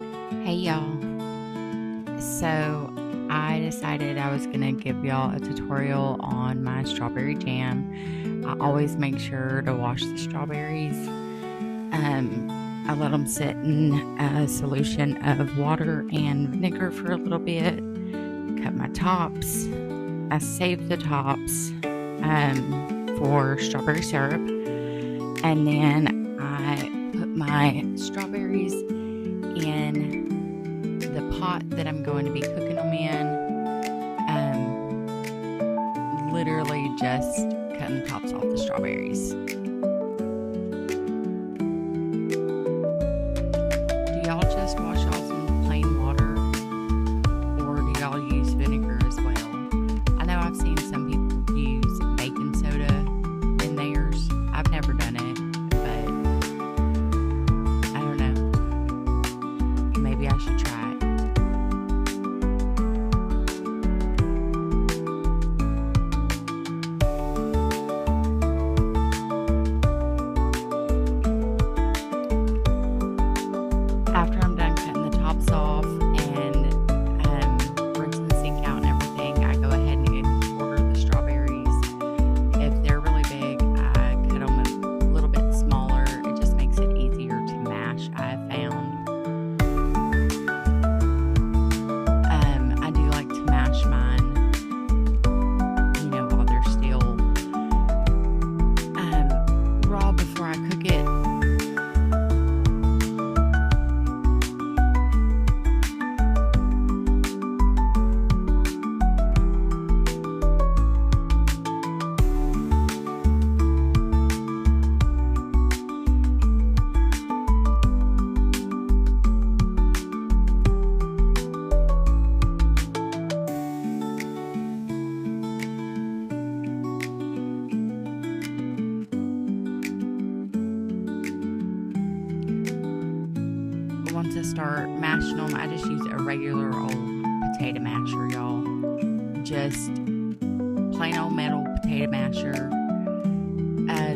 Hey y'all. So I decided I was going to give y'all a tutorial on my strawberry jam. I always make sure to wash the strawberries. I let them sit in a solution of water and vinegar for a little bit. Cut my tops. I save the tops for strawberry syrup. And then I put my strawberries in the pot that I'm going to be cooking them in. Literally just cutting the tops off the strawberries. Do y'all just wash off in plain water or do y'all use vinegar as well? I know I've seen some people use baking soda in theirs. I've never done it, but I don't know. Maybe I should try it. After I'm done cutting the tops off and rinsing the sink out and everything, I go ahead and order the strawberries. If they're really big, I cut them a little bit smaller. It just makes it easier to mash, I have found. I do like to mash mine, while they're still raw before I cook it. Once I start mashing them, I just use a regular old potato masher, y'all. Just plain old metal potato masher.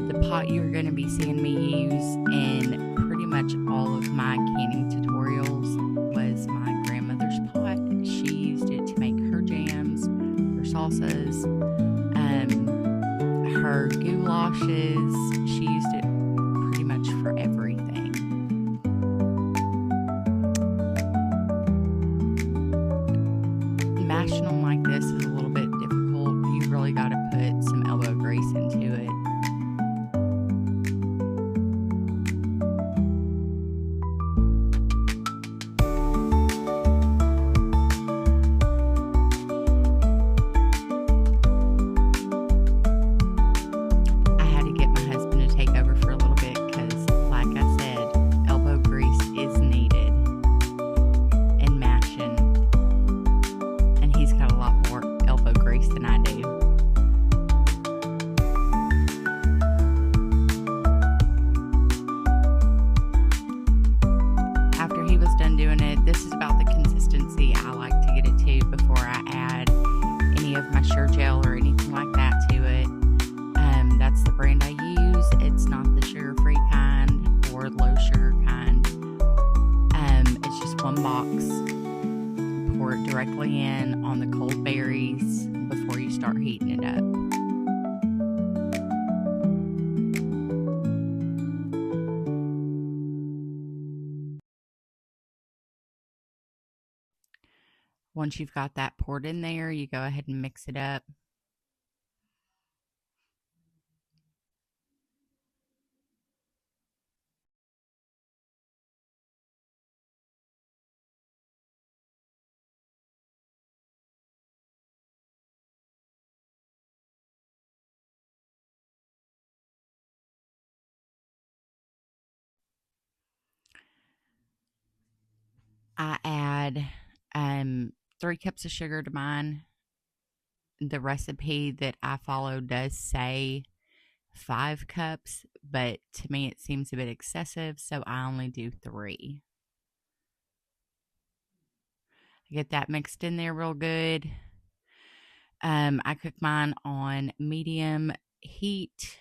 The pot you're going to be seeing me use in pretty much all of my canning tutorials was my grandmother's pot. She used it to make her jams, her salsas, her goulashes. She used it pretty much for everything. Mashing them like this is a little bit difficult. You really got to put some elbow grease into it. I had to get my husband to take over for a little bit because, like I said, elbow grease is needed in mashing. And he's got a lot more elbow grease than I do. After he was done doing it, this is about the consistency I like to get it to before I add any of my Sure-Jell or anything like that to it. That's the brand I use. It's not the sugar-free kind or low sugar kind. It's just one box. Pour it directly in on the cold berries before you start heating it up. Once you've got that poured in there, you go ahead and mix it up. I add 3 cups of sugar to mine. The recipe that I follow does say 5 cups, but to me it seems a bit excessive, so I only do 3. I get that mixed in there real good. I cook mine on medium heat.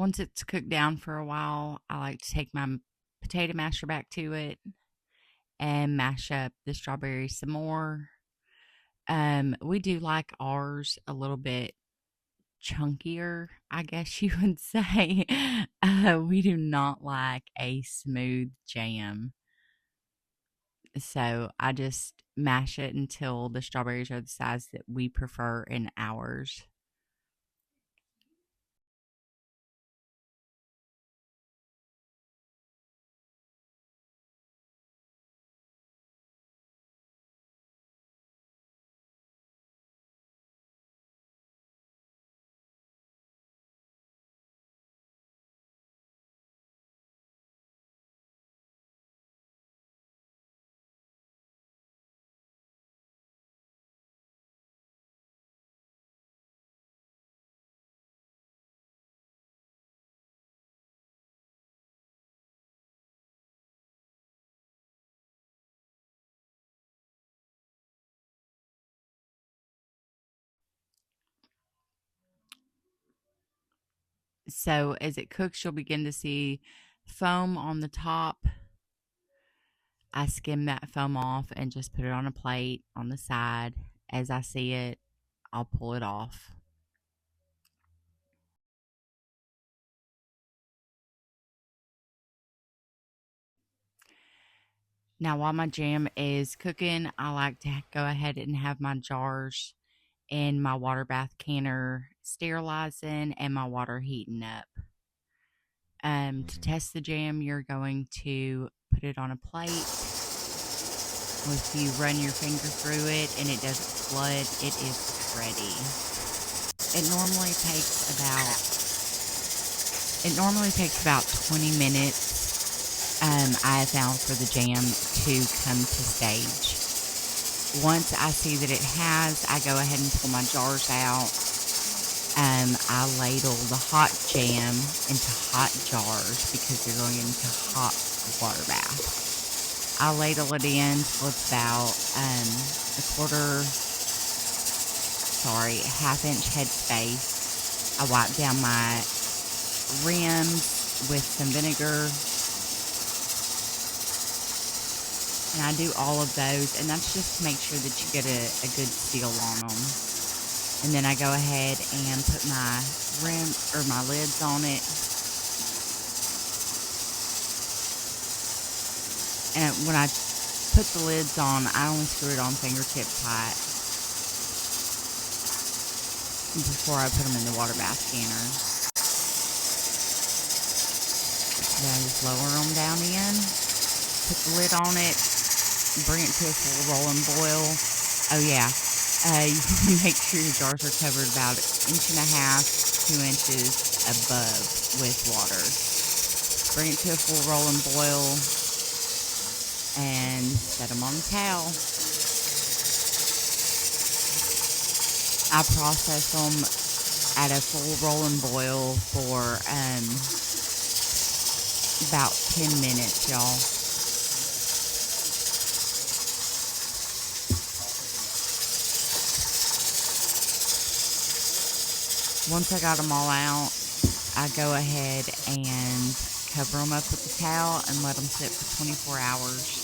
Once it's cooked down for a while, I like to take my potato masher back to it and mash up the strawberries some more. We do like ours a little bit chunkier, I guess you would say. We do not like a smooth jam. So I just mash it until the strawberries are the size that we prefer in ours. So as it cooks, you'll begin to see foam on the top. I skim that foam off and just put it on a plate on the side. As I see it, I'll pull it off. Now, while my jam is cooking, I like to go ahead and have my jars in my water bath canner sterilizing and my water heating up. To test the jam, you're going to put it on a plate. If you run your finger through it and it doesn't flood, it is ready. It normally takes about 20 minutes. I have found for the jam to come to stage. Once I see that it has, I go ahead and pull my jars out. I ladle the hot jam into hot jars because you're going into hot water bath. I ladle it in till it's about half inch head space. I wipe down my rims with some vinegar. And I do all of those, and that's just to make sure that you get a good seal on them. And then I go ahead and put my lids on it. And when I put the lids on, I only screw it on fingertip tight before I put them in the water bath canner. Then I just lower them down in, put the lid on it, bring it to a full rolling boil. Oh yeah, you want to make sure your jars are covered about 1.5 inches, 2 inches above with water. Bring it to a full rolling boil and set them on the towel. I process them at a full rolling boil for about 10 minutes, y'all. Once I got them all out, I go ahead and cover them up with the towel and let them sit for 24 hours.